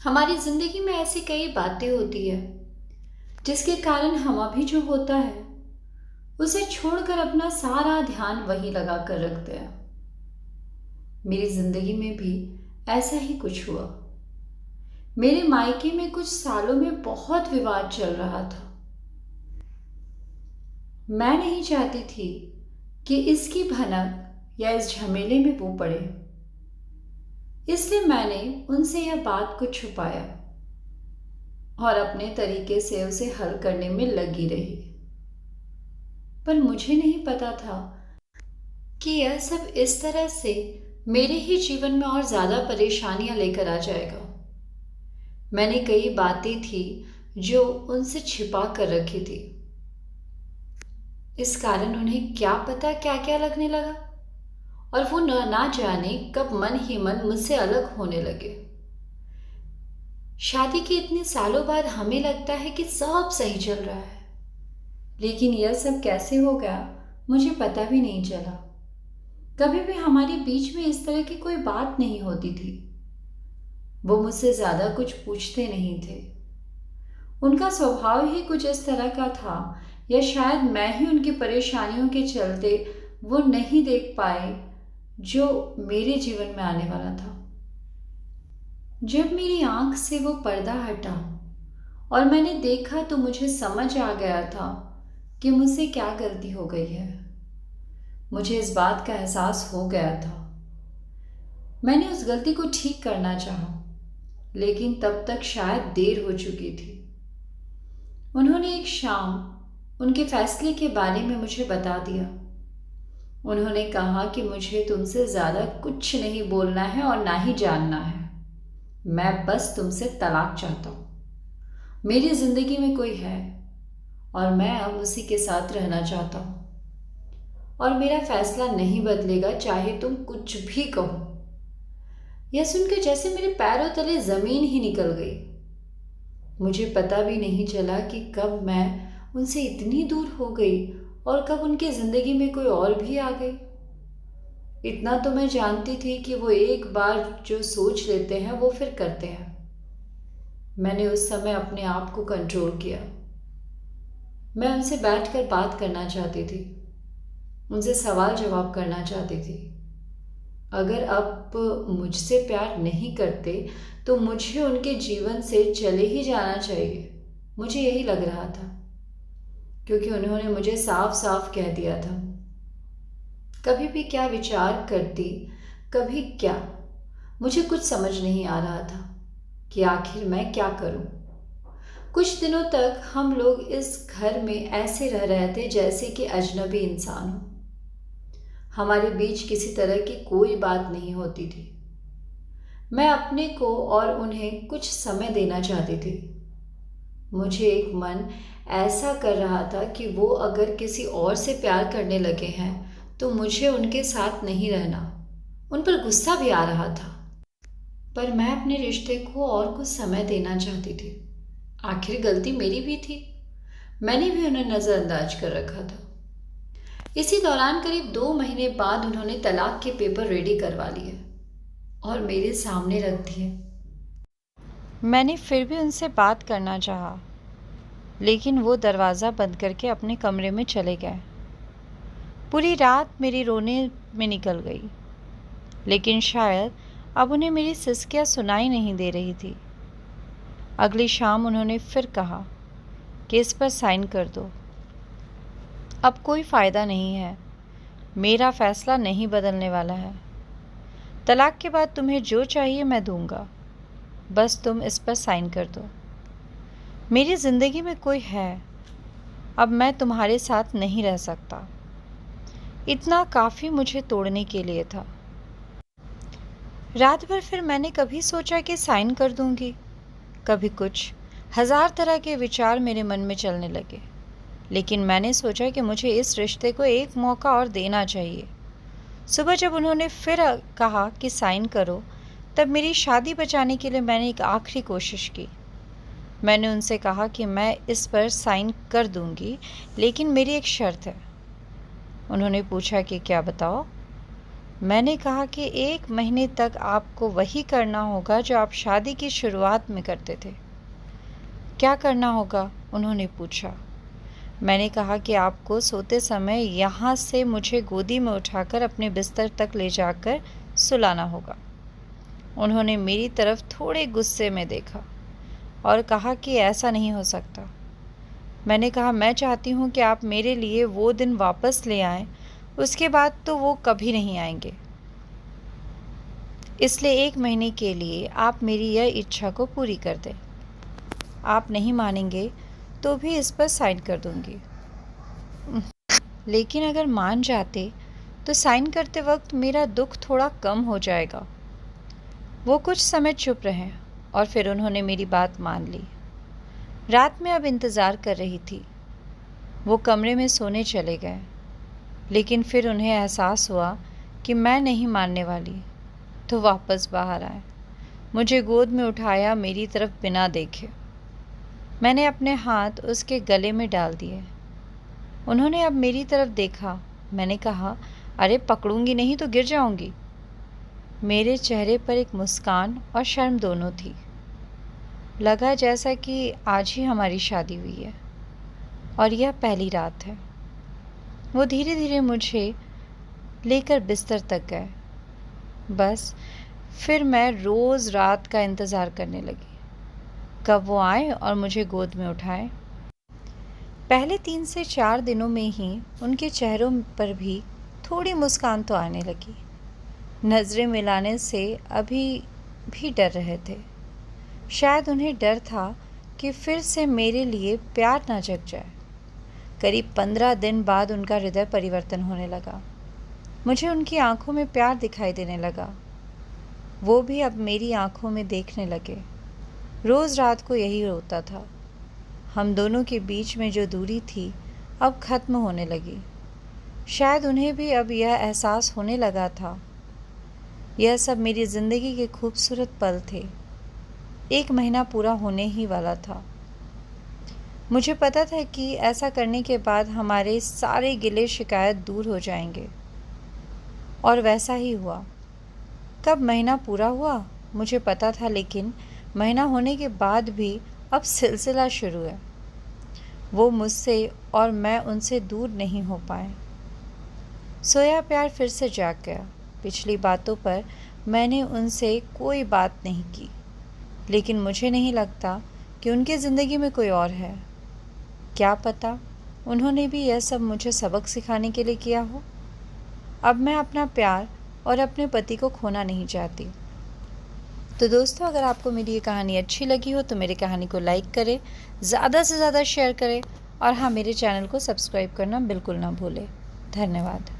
हमारी जिंदगी में ऐसी कई बातें होती है जिसके कारण हम अभी जो होता है उसे छोड़कर अपना सारा ध्यान वहीं लगा कर रखते हैं। मेरी जिंदगी में भी ऐसा ही कुछ हुआ। मेरे मायके में कुछ सालों में बहुत विवाद चल रहा था। मैं नहीं चाहती थी कि इसकी भनक या इस झमेले में वो पड़े, इसलिए मैंने उनसे यह बात को छुपाया और अपने तरीके से उसे हल करने में लगी रही। पर मुझे नहीं पता था कि यह सब इस तरह से मेरे ही जीवन में और ज़्यादा परेशानियां लेकर आ जाएगा। मैंने कई बातें थी जो उनसे छिपा कर रखी थी। इस कारण उन्हें क्या पता क्या क्या लगने लगा और वो ना जाने कब मन ही मन मुझसे अलग होने लगे। शादी के इतने सालों बाद हमें लगता है कि सब सही चल रहा है, लेकिन यह सब कैसे हो गया मुझे पता भी नहीं चला। कभी भी हमारे बीच में इस तरह की कोई बात नहीं होती थी। वो मुझसे ज्यादा कुछ पूछते नहीं थे। उनका स्वभाव ही कुछ इस तरह का था, या शायद मैं ही उनकी परेशानियों के चलते वो नहीं देख पाए जो मेरे जीवन में आने वाला था। जब मेरी आंख से वो पर्दा हटा और मैंने देखा तो मुझे समझ आ गया था कि मुझसे क्या गलती हो गई है। मुझे इस बात का एहसास हो गया था। मैंने उस गलती को ठीक करना चाहा, लेकिन तब तक शायद देर हो चुकी थी। उन्होंने एक शाम उनके फैसले के बारे में मुझे बता दिया। उन्होंने कहा कि मुझे तुमसे ज़्यादा कुछ नहीं बोलना है और ना ही जानना है। मैं बस तुमसे तलाक चाहता हूँ। मेरी ज़िंदगी में कोई है और मैं अब उसी के साथ रहना चाहता हूँ, और मेरा फैसला नहीं बदलेगा चाहे तुम कुछ भी कहो। यह सुनकर जैसे मेरे पैरों तले ज़मीन ही निकल गई। मुझे पता भी नहीं चला कि कब मैं उनसे इतनी दूर हो गई और कब उनकी ज़िंदगी में कोई और भी आ गई। इतना तो मैं जानती थी कि वो एक बार जो सोच लेते हैं वो फिर करते हैं। मैंने उस समय अपने आप को कंट्रोल किया। मैं उनसे बैठकर बात करना चाहती थी, उनसे सवाल जवाब करना चाहती थी। अगर अब मुझसे प्यार नहीं करते तो मुझे उनके जीवन से चले ही जाना चाहिए। मुझे यही लग रहा था, क्योंकि उन्होंने मुझे साफ साफ कह दिया था। कभी भी क्या विचार करती, कभी क्या, मुझे कुछ समझ नहीं आ रहा था कि आखिर मैं क्या करूं। कुछ दिनों तक हम लोग इस घर में ऐसे रह रहे थे जैसे कि अजनबी इंसान हो। हमारे बीच किसी तरह की कोई बात नहीं होती थी। मैं अपने को और उन्हें कुछ समय देना चाहती थी। मुझे एक मन ऐसा कर रहा था कि वो अगर किसी और से प्यार करने लगे हैं तो मुझे उनके साथ नहीं रहना। उन पर गुस्सा भी आ रहा था, पर मैं अपने रिश्ते को और कुछ समय देना चाहती थी। आखिर गलती मेरी भी थी, मैंने भी उन्हें नज़रअंदाज कर रखा था। इसी दौरान करीब 2 महीने बाद उन्होंने तलाक के पेपर रेडी करवा लिए और मेरे सामने रख दिए। मैंने फिर भी उनसे बात करना चाहा, लेकिन वो दरवाज़ा बंद करके अपने कमरे में चले गए। पूरी रात मेरी रोने में निकल गई, लेकिन शायद अब उन्हें मेरी सिसकियाँ सुनाई नहीं दे रही थी। अगली शाम उन्होंने फिर कहा कि इस पर साइन कर दो। अब कोई फ़ायदा नहीं है, मेरा फ़ैसला नहीं बदलने वाला है। तलाक के बाद तुम्हें जो चाहिए मैं दूंगा, बस तुम इस पर साइन कर दो। मेरी ज़िंदगी में कोई है, अब मैं तुम्हारे साथ नहीं रह सकता। इतना काफ़ी मुझे तोड़ने के लिए था। रात भर फिर मैंने कभी सोचा कि साइन कर दूंगी, कभी कुछ। 1000 तरह के विचार मेरे मन में चलने लगे, लेकिन मैंने सोचा कि मुझे इस रिश्ते को एक मौका और देना चाहिए। सुबह जब उन्होंने फिर कहा कि साइन करो, तब मेरी शादी बचाने के लिए मैंने एक आखिरी कोशिश की। मैंने उनसे कहा कि मैं इस पर साइन कर दूंगी, लेकिन मेरी एक शर्त है। उन्होंने पूछा कि क्या, बताओ। मैंने कहा कि 1 महीने तक आपको वही करना होगा जो आप शादी की शुरुआत में करते थे। क्या करना होगा? उन्होंने पूछा। मैंने कहा कि आपको सोते समय यहाँ से मुझे गोदी में उठाकर अपने बिस्तर तक ले जाकर सुलाना होगा। उन्होंने मेरी तरफ थोड़े गुस्से में देखा और कहा कि ऐसा नहीं हो सकता। मैंने कहा, मैं चाहती हूँ कि आप मेरे लिए वो दिन वापस ले आएं, उसके बाद तो वो कभी नहीं आएंगे। इसलिए 1 महीने के लिए आप मेरी यह इच्छा को पूरी कर दें। आप नहीं मानेंगे तो भी इस पर साइन कर दूंगी। लेकिन अगर मान जाते तो साइन करते वक्त मेरा दुख थोड़ा कम हो जाएगा। वो कुछ समय चुप रहे और फिर उन्होंने मेरी बात मान ली। रात में अब इंतज़ार कर रही थी। वो कमरे में सोने चले गए, लेकिन फिर उन्हें एहसास हुआ कि मैं नहीं मानने वाली, तो वापस बाहर आए। मुझे गोद में उठाया, मेरी तरफ बिना देखे। मैंने अपने हाथ उसके गले में डाल दिए। उन्होंने अब मेरी तरफ देखा। मैंने कहा, अरे पकड़ूंगी नहीं तो गिर जाऊंगी। मेरे चेहरे पर एक मुस्कान और शर्म दोनों थी। लगा जैसा कि आज ही हमारी शादी हुई है और यह पहली रात है। वो धीरे धीरे मुझे लेकर बिस्तर तक गए। बस फिर मैं रोज़ रात का इंतज़ार करने लगी, कब वो आए और मुझे गोद में उठाएं। पहले 3 से 4 दिनों में ही उनके चेहरों पर भी थोड़ी मुस्कान तो आने लगी। नज़रें मिलाने से अभी भी डर रहे थे। शायद उन्हें डर था कि फिर से मेरे लिए प्यार ना जग जाए। करीब 15 दिन बाद उनका हृदय परिवर्तन होने लगा। मुझे उनकी आंखों में प्यार दिखाई देने लगा। वो भी अब मेरी आंखों में देखने लगे। रोज़ रात को यही होता था। हम दोनों के बीच में जो दूरी थी अब ख़त्म होने लगी। शायद उन्हें भी अब यह एहसास होने लगा था। यह सब मेरी ज़िंदगी के खूबसूरत पल थे। 1 महीना पूरा होने ही वाला था। मुझे पता था कि ऐसा करने के बाद हमारे सारे गिले शिकायत दूर हो जाएंगे, और वैसा ही हुआ। कब महीना पूरा हुआ मुझे पता था, लेकिन महीना होने के बाद भी अब सिलसिला शुरू है। वो मुझसे और मैं उनसे दूर नहीं हो पाए। सोया प्यार फिर से जाग गया। पिछली बातों पर मैंने उनसे कोई बात नहीं की, लेकिन मुझे नहीं लगता कि उनकी ज़िंदगी में कोई और है। क्या पता उन्होंने भी यह सब मुझे सबक सिखाने के लिए किया हो। अब मैं अपना प्यार और अपने पति को खोना नहीं चाहती। तो दोस्तों, अगर आपको मेरी ये कहानी अच्छी लगी हो तो मेरी कहानी को लाइक करें, ज़्यादा से ज़्यादा शेयर करें, और हाँ, मेरे चैनल को सब्सक्राइब करना बिल्कुल ना भूलें। धन्यवाद।